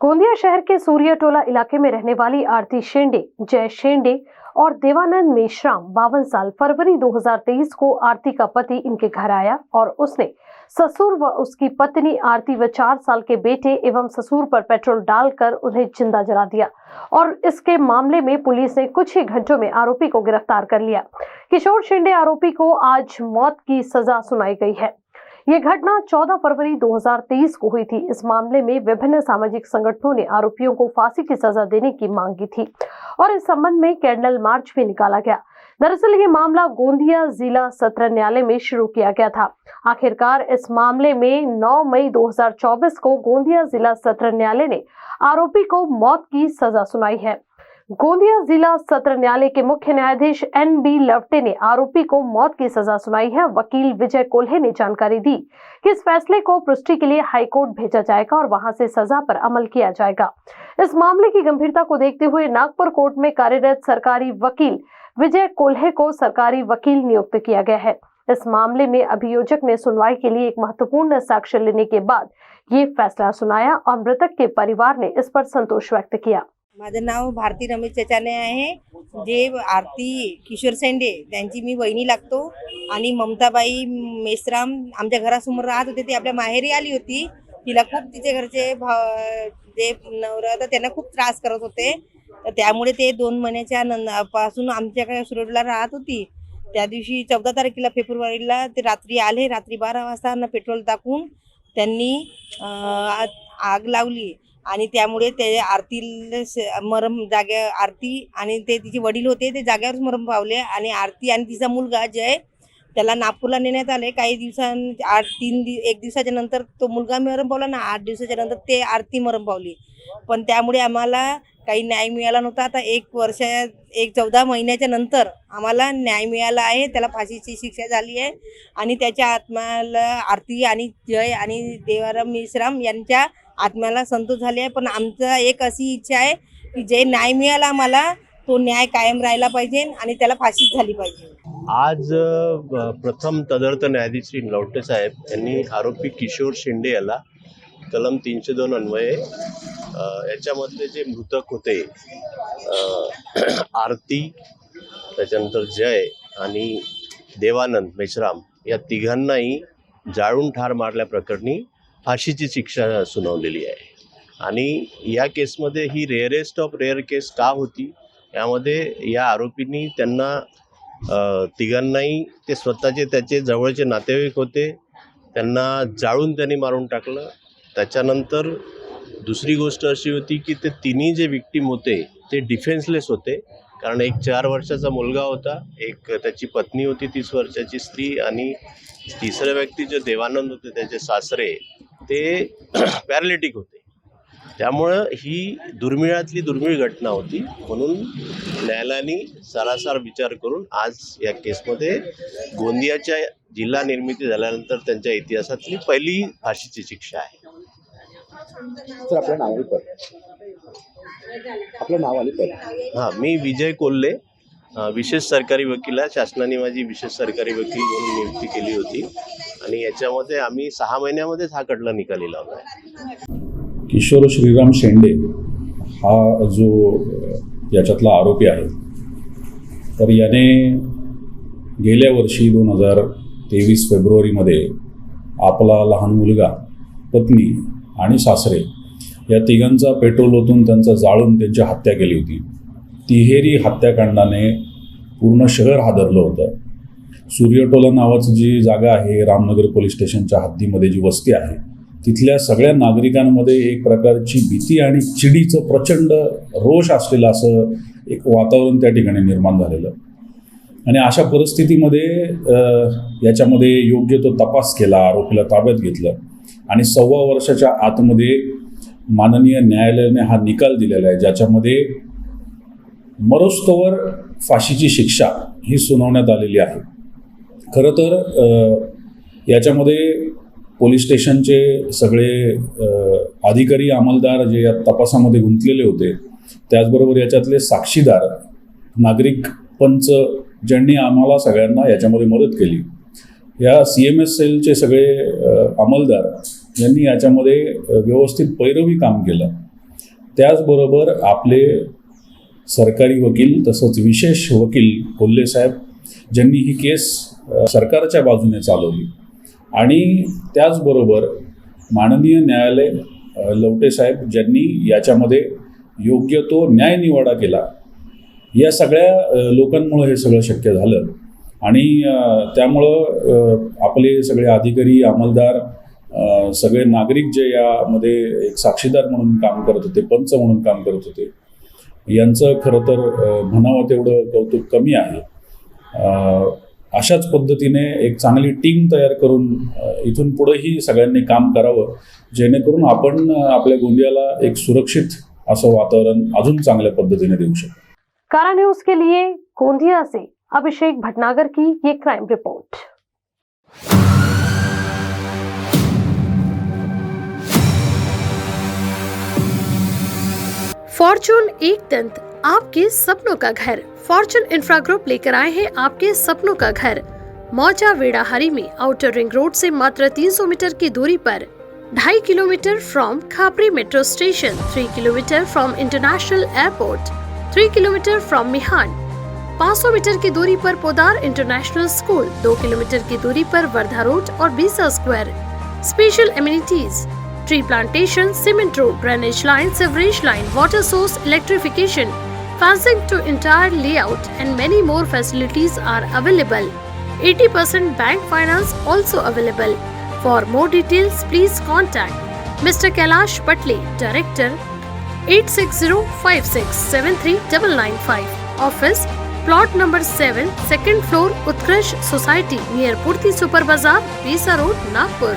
गोंदिया शहर के सूर्यटोला इलाके में रहने वाली आरती शेंडे, जय शेंडे और देवानंद मेश्राम 52 साल फरवरी 2023 को आरती का पति इनके घर आया और उसने ससुर व उसकी पत्नी आरती व 4 साल के बेटे एवं ससुर पर पेट्रोल डालकर उन्हें जिंदा जला दिया। और इसके मामले में पुलिस ने कुछ ही घंटों में आरोपी को गिरफ्तार कर लिया। किशोर शेंडे आरोपी को आज मौत की सजा सुनाई गई है। ये घटना 14 फरवरी 2023 को हुई थी। इस मामले में विभिन्न सामाजिक संगठनों ने आरोपियों को फांसी की सजा देने की मांग की थी और इस संबंध में कैंडल मार्च भी निकाला गया। दरअसल ये मामला गोंदिया जिला सत्र न्यायालय में शुरू किया गया था। आखिरकार इस मामले में 9 मई 2024 को गोंदिया जिला सत्र न्यायालय ने आरोपी को मौत की सजा सुनाई है। गोंदिया जिला सत्र न्यायालय के मुख्य न्यायाधीश NB लवटे ने आरोपी को मौत की सजा सुनाई है। वकील विजय कोल्हे ने जानकारी दी कि इस फैसले को पुष्टि के लिए हाईकोर्ट भेजा जाएगा और वहां से सजा पर अमल किया जाएगा। इस मामले की गंभीरता को देखते हुए नागपुर कोर्ट में कार्यरत सरकारी वकील विजय कोल्हे को सरकारी वकील नियुक्त किया गया है। इस मामले में अभियोजक ने सुनवाई के लिए एक महत्वपूर्ण साक्ष्य लेने के बाद ये फैसला सुनाया और मृतक के परिवार ने इस पर संतोष व्यक्त किया। माझं नाव भारती रमेश चचाने आहे। जे आरती किशोर शेंडे त्यांची मी वहिनी लागतो आणि ममताबाई मेश्राम आमच्या घरासमोर राहत होते। ती आपल्या माहेरी आली होती। तिला खूप तिचे घरचे जे नवरा होता त्यांना खूप त्रास करत होते। त्यामुळे ते 2 महिन्याच्या पासून आमच्याकडे सुरतला राहत होती। त्या दिवशी 14 तारखेला फेब्रुवारीला ते रात्री आले। रात्री 12 वाजता ना पेट्रोल टाकून त्यांनी आग लावली आणि त्यामुळे ते आरतीला मरण जाग्या आरती आणि ते तिचे वडील होते ते जाग्यावरच मरण पावले आणि आरती आणि तिचा मुलगा जय त्याला नागपूरला नेण्यात आले। काही एक दिवसाच्या नंतर तो मुलगा मरण पावला ना 8 दिवसाच्या नंतर ते आरती मरण पावली। पण त्यामुळे आम्हाला काही न्याय मिळाला नव्हता। आता 14 महिन्याच्या नंतर आम्हाला न्याय मिळाला आहे। त्याला फाशीची शिक्षा झाली आहे आणि त्याच्या आत्म्याला आरती आणि जय आणि देवाराम मेश्राम यांच्या आत्म्याला संतोष झाले आहे। पण आमचा एक अशी इच्छा आहे की जे न्याय मिळाला आम्हाला तो न्याय कायम राहिला पाहिजे आणि त्याला फाशीच झाली पाहिजे। आज प्रथम तदर्थ न्यायाधीश श्री लवटे साहेब यांनी आरोपी किशोर शेंडे याला कलम 302 अन्वये याच्यामधले जे मृतक होते आरती, त्याच्यानंतर जय आणि देवानंद मेश्राम या तिघांनाही जाळून ठार मारल्याप्रकरणी फाशीची शिक्षा सुनावलेली आहे। आणि या केसमध्ये ही रेअरेस्ट ऑफ रेअर केस का होती, यामध्ये या आरोपींनी त्यांना तिघांनाही ते स्वतःचे त्याचे जवळचे नातेवाईक होते, त्यांना जाळून त्यांनी मारून टाकलं। त्याच्यानंतर दुसरी गोष्ट अशी होती की ते तिन्ही जे विक्टिम होते ते डिफेन्सलेस होते, कारण एक 4 वर्षाचा मुलगा होता, एक त्याची पत्नी होती 30 वर्षाची स्त्री आणि तिसरे व्यक्ती जे देवानंद होते त्याचे सासरे ते पॅरालिटिक होते। त्यामुळं ही दुर्मिळातली दुर्मिळ घटना होती, म्हणून न्यायालयाने सारासार विचार करून आज या केसमध्ये गोंदियाच्या जिल्हा निर्मिती झाल्यानंतर त्यांच्या इतिहासातली पहिली फाशीची शिक्षा आहे। सर आपलं नाव आले पर हां, मी विजय कोल्हे, विशेष सरकारी वकील आहे। शासनाने माझी विशेष सरकारी वकील म्हणून नियुक्ती केली होती आणि याच्यामध्ये आम्ही 6 महिन्यामध्येच हा खटला निकाली लावला आहे। किशोर श्रीराम शेंडे हा जो याच्यातला आरोपी आहे, तर याने गेल्या वर्षी 2023 फेब्रुवारीमध्ये आपला लहान मुलगा, पत्नी आणि सासरे या तिघांचा पेट्रोल ओतून त्यांचा जाळून त्यांची हत्या केली होती। तिहेरी हत्याकांडाने पूर्ण शहर हादरलं होतं। सूर्यटोला नावाची जी जागा आहे, रामनगर पोलीस स्टेशनच्या हद्दीमध्ये जी वस्ती आहे, तिथल्या सगळ्या नागरिकांमध्ये एक प्रकारची भीती आणि चिडीचं प्रचंड रोष असलेलं असं एक वातावरण त्या ठिकाणी निर्माण झालेलं। आणि अशा परिस्थितीमध्ये याच्यामध्ये योग्य तो तपास केला, आरोपीला ताब्यात घेतलं आणि 1.25 वर्षाच्या आतमध्ये माननीय न्यायालयाने हा निकाल दिलेला आहे, ज्याच्यामध्ये मरोस्तवर फाशीची शिक्षा ही सुनावण्यात आलेली आहे। खरं तर याच्यामध्ये पोलीस स्टेशनचे सगळे अधिकारी, अंमलदार जे या तपासामध्ये गुंतलेले होते, त्याचबरोबर याच्यातले साक्षीदार, नागरिक पंच ज्यांनी आम्हाला सगळ्यांना याच्यामध्ये मदत केली, या CMS सेलचे सगळे अंमलदार यांनी याच्यामध्ये व्यवस्थित पैरवी काम केलं त्याचबरोबर आपले सरकारी वकील तसंच विशेष वकील कोल्हे साहेब ज्यांनी ही केस सरकारच्या बाजूने चालवली आणि त्याचबरोबर माननीय न्यायालय लवटे साहेब ज्यांनी याच्यामध्ये योग्य तो न्यायनिवाडा केला. या सगळ्या लोकांमुळे हे सगळं शक्य झालं आणि त्यामुळं आपले सगळे अधिकारी अंमलदार सगळे नागरिक जे यामध्ये एक साक्षीदार म्हणून काम करत होते, पंच म्हणून काम करत होते, यांचं खरं तर म्हणावं तेवढं कौतुक कमी आहे. अशाच पद्धतीने एक चांगली टीम तयार करून इथून पुढेही सगळ्यांनी काम करावं जेणेकरून आपण आपल्या गोंदियाला एक सुरक्षित असं वातावरण अजून चांगल्या पद्धतीने देऊ शकतो. कारा न्यूज के लिए गोंदिया से अभिषेक भटनागर की ये क्राइम रिपोर्ट. फॉर्चून एक दंत, आपके सपनों का घर. फॉर्चून इंफ्रा ग्रुप लेकर आए हैं आपके सपनों का घर. मौजा वेड़ाहारी में आउटर रिंग रोड से मात्र 300 मीटर की दूरी पर, 2.5 kilometre from Khapri metro station, 3 kilometre from international airport, 3 kilometre from Mihan, 500 metre की दूरी पर पोदार इंटरनेशनल स्कूल, 2 किलोमीटर की दूरी पर वर्धा रोड और Besa square. Special amenities, tree plantation, cement road, drainage line, sewerage line, water source, electrification, fencing to entire layout and many more facilities are available. 80% bank finance also available. For more details, please contact Mr. Kailash Patle, Director, 8605673995. Office, plot number 7, second floor, Utkarsh Society, near Purti Super Bazaar, Pisa Road, Nagpur.